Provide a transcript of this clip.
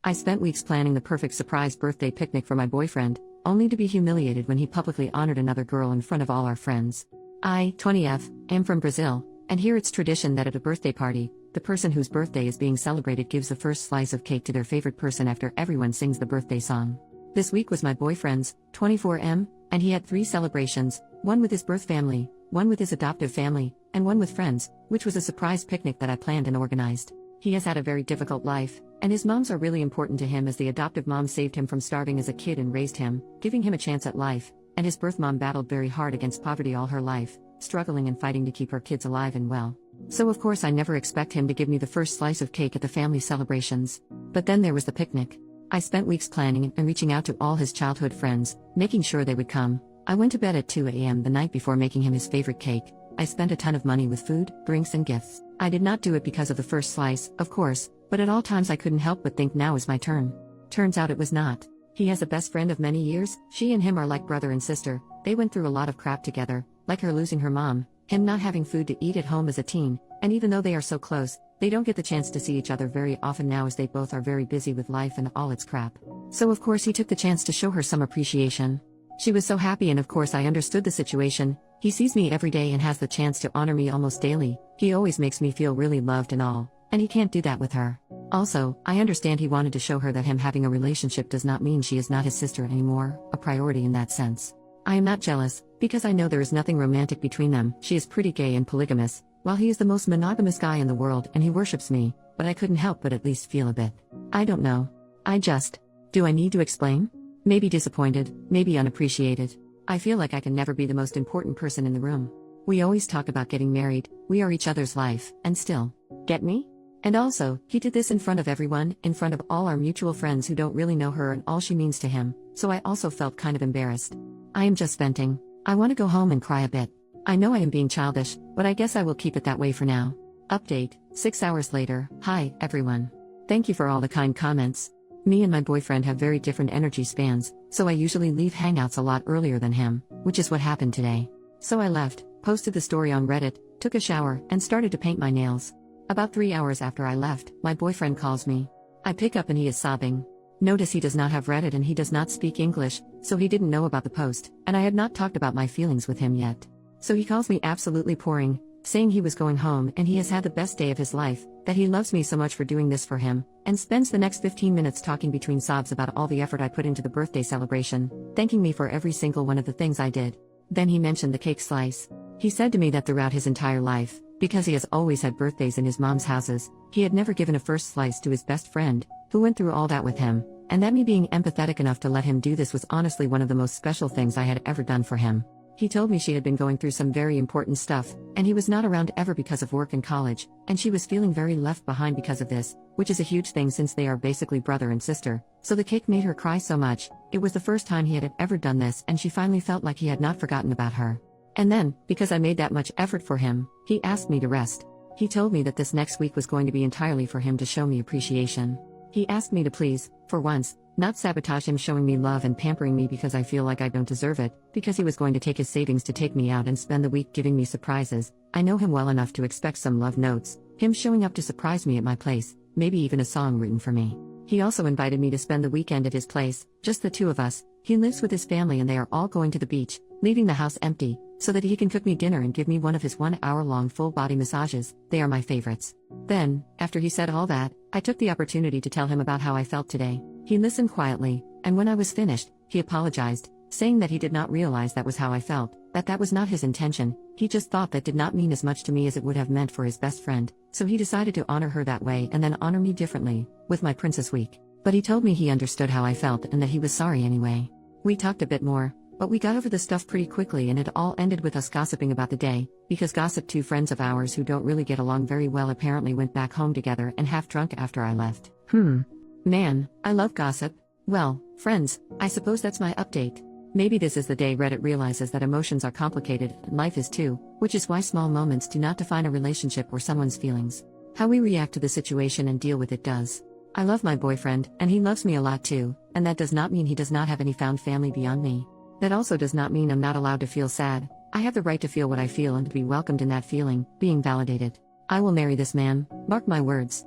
I spent weeks planning the perfect surprise birthday picnic for my boyfriend, only to be humiliated when he publicly honored another girl in front of all our friends. I, 20F, am from Brazil, and here it's tradition that at a birthday party, the person whose birthday is being celebrated gives the first slice of cake to their favorite person after everyone sings the birthday song. This week was my boyfriend's, 24M, and he had 3 celebrations, one with his birth family, one with his adoptive family, and one with friends, which was a surprise picnic that I planned and organized. He has had a very difficult life, and his moms are really important to him as the adoptive mom saved him from starving as a kid and raised him, giving him a chance at life, and his birth mom battled very hard against poverty all her life, struggling and fighting to keep her kids alive and well. So of course I never expect him to give me the first slice of cake at the family celebrations. But then there was the picnic. I spent weeks planning and reaching out to all his childhood friends, making sure they would come. I went to bed at 2 a.m. the night before making him his favorite cake. I spent a ton of money with food, drinks and gifts. I did not do it because of the first slice, of course, but at all times I couldn't help but think now is my turn. Turns out it was not. He has a best friend of many years, she and him are like brother and sister, they went through a lot of crap together, like her losing her mom, him not having food to eat at home as a teen, and even though they are so close, they don't get the chance to see each other very often now as they both are very busy with life and all its crap. So of course he took the chance to show her some appreciation. She was so happy and of course I understood the situation. He sees me every day and has the chance to honor me almost daily. He always makes me feel really loved and all, and he can't do that with her. Also, I understand he wanted to show her that him having a relationship does not mean she is not his sister anymore, a priority in that sense. I am not jealous, because I know there is nothing romantic between them. She is pretty gay and polygamous, while he is the most monogamous guy in the world and he worships me, but I couldn't help but at least feel a bit. I don't know. Do I need to explain? Maybe disappointed, maybe unappreciated. I feel like I can never be the most important person in the room. We always talk about getting married, we are each other's life, and still. Get me? And also, he did this in front of everyone, in front of all our mutual friends who don't really know her and all she means to him, so I also felt kind of embarrassed. I am just venting. I want to go home and cry a bit. I know I am being childish, but I guess I will keep it that way for now. Update, 6 hours later. Hi, everyone. Thank you for all the kind comments. Me and my boyfriend have very different energy spans, so I usually leave hangouts a lot earlier than him, which is what happened today. So I left, posted the story on Reddit, took a shower, and started to paint my nails. About 3 hours after I left, my boyfriend calls me. I pick up and he is sobbing. Notice he does not have Reddit and he does not speak English, so he didn't know about the post, and I had not talked about my feelings with him yet. So he calls me absolutely pouring, saying he was going home and he has had the best day of his life, that he loves me so much for doing this for him, and spends the next 15 minutes talking between sobs about all the effort I put into the birthday celebration, thanking me for every single one of the things I did. Then he mentioned the cake slice. He said to me that throughout his entire life, because he has always had birthdays in his mom's houses, he had never given a first slice to his best friend, who went through all that with him, and that me being empathetic enough to let him do this was honestly one of the most special things I had ever done for him. He told me she had been going through some very important stuff, and he was not around ever because of work and college, and she was feeling very left behind because of this, which is a huge thing since they are basically brother and sister, so the cake made her cry so much. It was the first time he had ever done this and she finally felt like he had not forgotten about her. And then, because I made that much effort for him, he asked me to rest. He told me that this next week was going to be entirely for him to show me appreciation. He asked me to please, for once, not sabotage him showing me love and pampering me because I feel like I don't deserve it, because he was going to take his savings to take me out and spend the week giving me surprises. I know him well enough to expect some love notes, him showing up to surprise me at my place, maybe even a song written for me. He also invited me to spend the weekend at his place, just the two of us. He lives with his family and they are all going to the beach, leaving the house empty, so that he can cook me dinner and give me one of his 1-hour-long full-body massages. They are my favorites. Then, after he said all that, I took the opportunity to tell him about how I felt today. He listened quietly, and when I was finished, he apologized, saying that he did not realize that was how I felt, that was not his intention. He just thought that did not mean as much to me as it would have meant for his best friend, so he decided to honor her that way and then honor me differently, with my Princess Week. But he told me he understood how I felt and that he was sorry anyway. We talked a bit more, but we got over the stuff pretty quickly and it all ended with us gossiping about the day, because two friends of ours who don't really get along very well apparently went back home together and half drunk after I left. Man, I love gossip. Well, friends, I suppose that's my update. Maybe this is the day Reddit realizes that emotions are complicated, and life is too, which is why small moments do not define a relationship or someone's feelings. How we react to the situation and deal with it does. I love my boyfriend, and he loves me a lot too, and that does not mean he does not have any found family beyond me. That also does not mean I'm not allowed to feel sad. I have the right to feel what I feel and to be welcomed in that feeling, being validated. I will marry this man, mark my words.